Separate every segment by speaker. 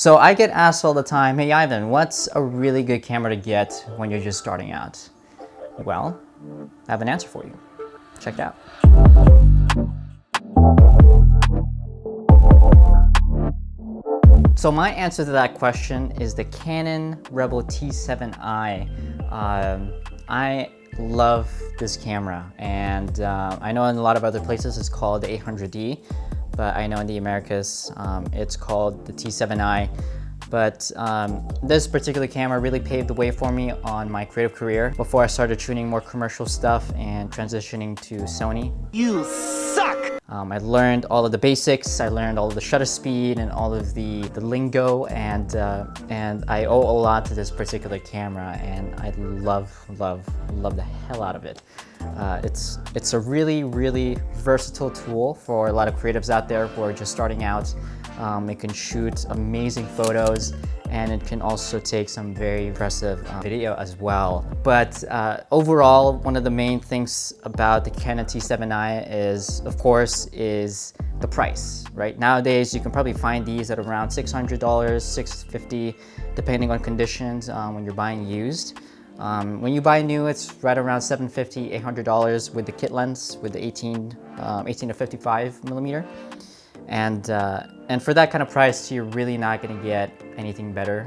Speaker 1: So I get asked all the time, hey Ivan, what's a really good camera to get when you're just starting out? Well, I have an answer for you. Check it out. So my answer to that question is the Canon Rebel T7i. I love this camera, and I know in a lot of other places it's called the 800D, but I know in the Americas it's called the T7i. But this particular camera really paved the way for me on my creative career before I started shooting more commercial stuff and transitioning to Sony. You suck! I learned all of the basics. I learned all of the shutter speed and all of the lingo, and I owe a lot to this particular camera, and I love the hell out of it. It's a really versatile tool for a lot of creatives out there who are just starting out. It can shoot amazing photos, and it can also take some very impressive video as well. But overall, one of the main things about the Canon T7i is, of course, is the price, right? Nowadays, you can probably find these at around $600, $650, depending on conditions when you're buying used. When you buy new, it's right around $750, $800 with the kit lens, with the 18 to 55 millimeter. And for that kind of price, you're really not going to get anything better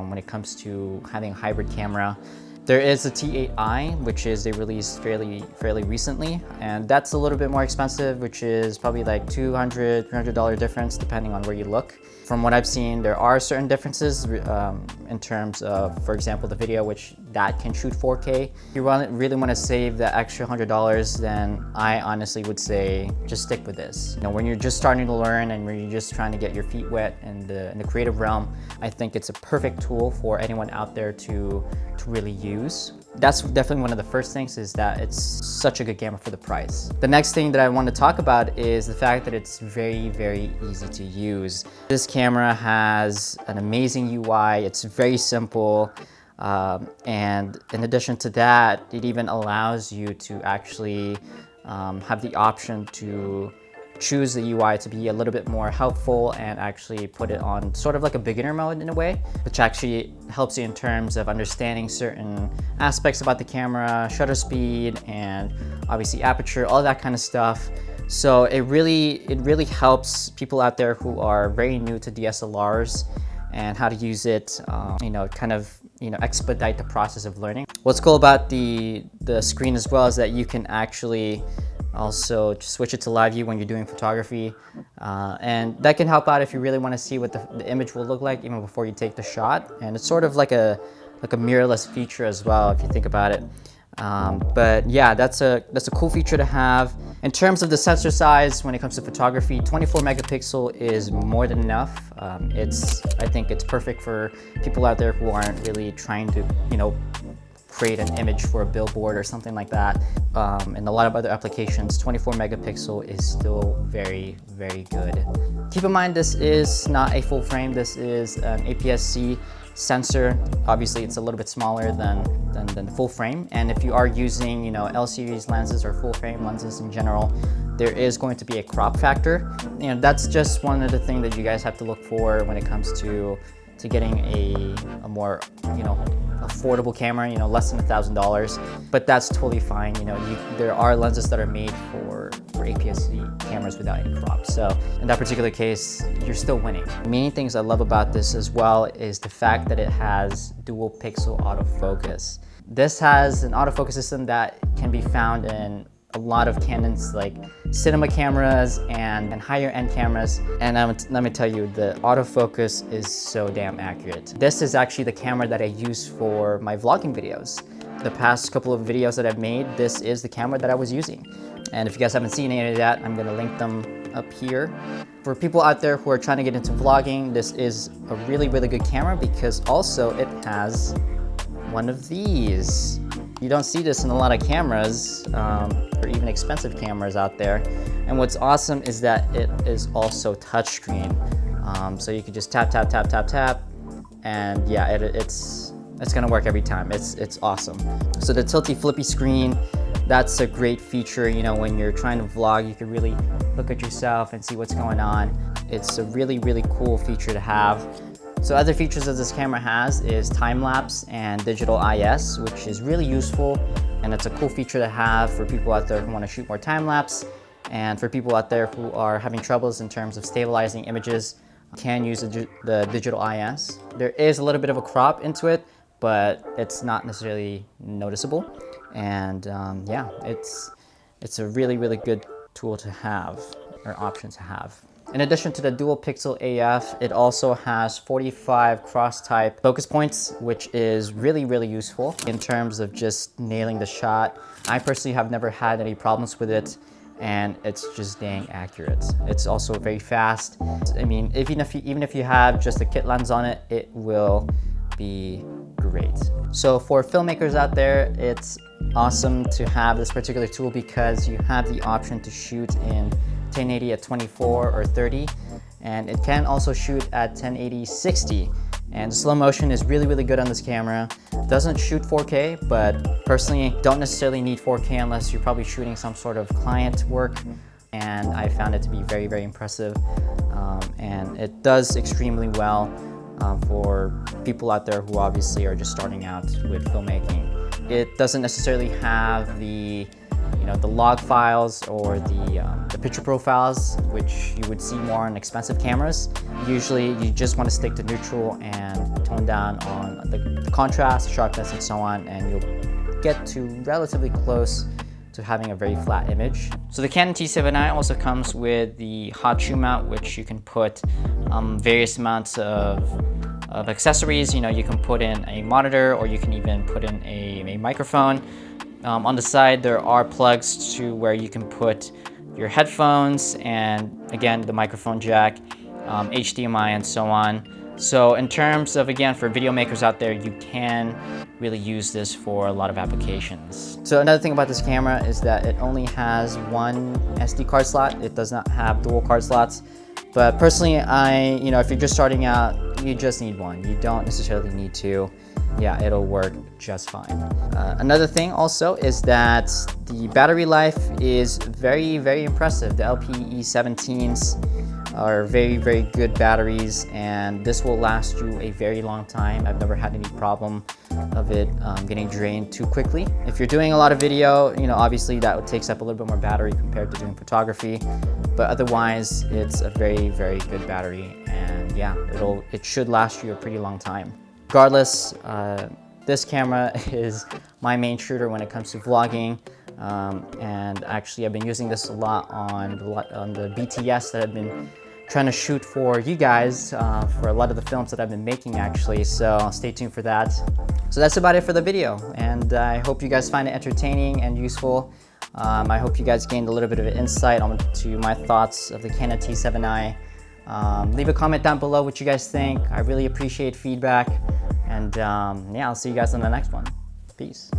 Speaker 1: when it comes to having a hybrid camera. There is a T7i, which is they released fairly recently, and that's a little bit more expensive, which is probably like $200, $300 difference depending on where you look. From what I've seen, there are certain differences in terms of, for example, the video, which that can shoot 4K. If you really want to save that extra $100, then I honestly would say just stick with this. You know, when you're just starting to learn and when you're just trying to get your feet wet in the creative realm, I think it's a perfect tool for anyone out there to really use. That's definitely one of the first things, is that it's such a good camera for the price. The next thing that I want to talk about is the fact that it's very easy to use. This camera has an amazing UI. It's very simple. And in addition to that, it even allows you to actually have the option to choose the UI to be a little bit more helpful and actually put it on sort of like a beginner mode in a way, which actually helps you in terms of understanding certain aspects about the camera, shutter speed, and obviously aperture, all that kind of stuff. So it really helps people out there who are very new to DSLRs and how to use it, expedite the process of learning. What's cool about the screen as well is that you can actually also switch it to live view when you're doing photography, and that can help out if you really want to see what the image will look like even before you take the shot. And it's sort of like a mirrorless feature as well, if you think about it. But yeah, that's a cool feature to have. In terms of the sensor size, when it comes to photography, 24 megapixel is more than enough. I think it's perfect for people out there who aren't really trying to, create an image for a billboard or something like that. In a lot of other applications, 24 megapixel is still very good. Keep in mind, this is not a full frame. This is an APS-C sensor. Obviously, it's a little bit smaller than full frame. And if you are using, L series lenses or full frame lenses in general, there is going to be a crop factor. That's just one of the things that you guys have to look for when it comes to getting a more, affordable camera, less than $1,000, but that's totally fine. There are lenses that are made for APS-C cameras without any crop. So in that particular case, you're still winning. The main things I love about this as well is the fact that it has dual pixel autofocus. This has an autofocus system that can be found in a lot of Canon's like cinema cameras and higher end cameras. And let me tell you, the autofocus is so damn accurate. This is actually the camera that I use for my vlogging videos. The past couple of videos that I've made, this is the camera that I was using. And if you guys haven't seen any of that, I'm gonna link them up here. For people out there who are trying to get into vlogging, this is a really good camera because also it has one of these. You don't see this in a lot of cameras, or even expensive cameras out there. And what's awesome is that it is also touchscreen. So you can just tap, and yeah, it's gonna work every time. It's awesome. So the tilty flippy screen, that's a great feature. When you're trying to vlog, you can really look at yourself and see what's going on. It's a really cool feature to have. So other features that this camera has is time-lapse and digital IS, which is really useful, and it's a cool feature to have for people out there who want to shoot more time-lapse, and for people out there who are having troubles in terms of stabilizing images, can use the digital IS. There is a little bit of a crop into it, but it's not necessarily noticeable. And yeah, it's a really, really good tool to have, or option to have. In addition to the dual pixel AF, it also has 45 cross-type focus points, which is really, really useful in terms of just nailing the shot. I personally have never had any problems with it, and it's just dang accurate. It's also very fast. I mean, even if you have just a kit lens on it, it will be great. So for filmmakers out there, it's awesome to have this particular tool because you have the option to shoot in 1080 at 24 or 30, and it can also shoot at 1080 60. And the slow motion is really, really good on this camera. It doesn't shoot 4K, but personally don't necessarily need 4K unless you're probably shooting some sort of client work. And I found it to be very, very impressive. And it does extremely well for people out there who obviously are just starting out with filmmaking. It doesn't necessarily have the the log files or the picture profiles, which you would see more on expensive cameras. Usually you just want to stick to neutral and tone down on the contrast, sharpness, and so on, and you'll get to relatively close to having a very flat image. So the Canon T7i also comes with the hot shoe mount, which you can put various amounts of accessories. You can put in a monitor, or you can even put in a microphone. On the side, there are plugs to where you can put your headphones and, again, the microphone jack, HDMI, and so on. So in terms of, again, for video makers out there, you can really use this for a lot of applications. So another thing about this camera is that it only has one SD card slot. It does not have dual card slots. But personally, if you're just starting out, you just need one. You don't necessarily need two. Yeah, it'll work just fine. Another thing also is that the battery life is very, very impressive. The LPE17s are very, very good batteries, and this will last you a very long time. I've never had any problem of it getting drained too quickly. If you're doing a lot of video, obviously that takes up a little bit more battery compared to doing photography, but otherwise it's a very, very good battery, and yeah, it should last you a pretty long time. Regardless, this camera is my main shooter when it comes to vlogging, and actually I've been using this a lot on the BTS that I've been trying to shoot for you guys for a lot of the films that I've been making, actually, so stay tuned for that. So that's about it for the video, and I hope you guys find it entertaining and useful. I hope you guys gained a little bit of an insight onto my thoughts of the Canon T7i. Leave a comment down below what you guys think. I really appreciate feedback. And yeah, I'll see you guys on the next one. Peace.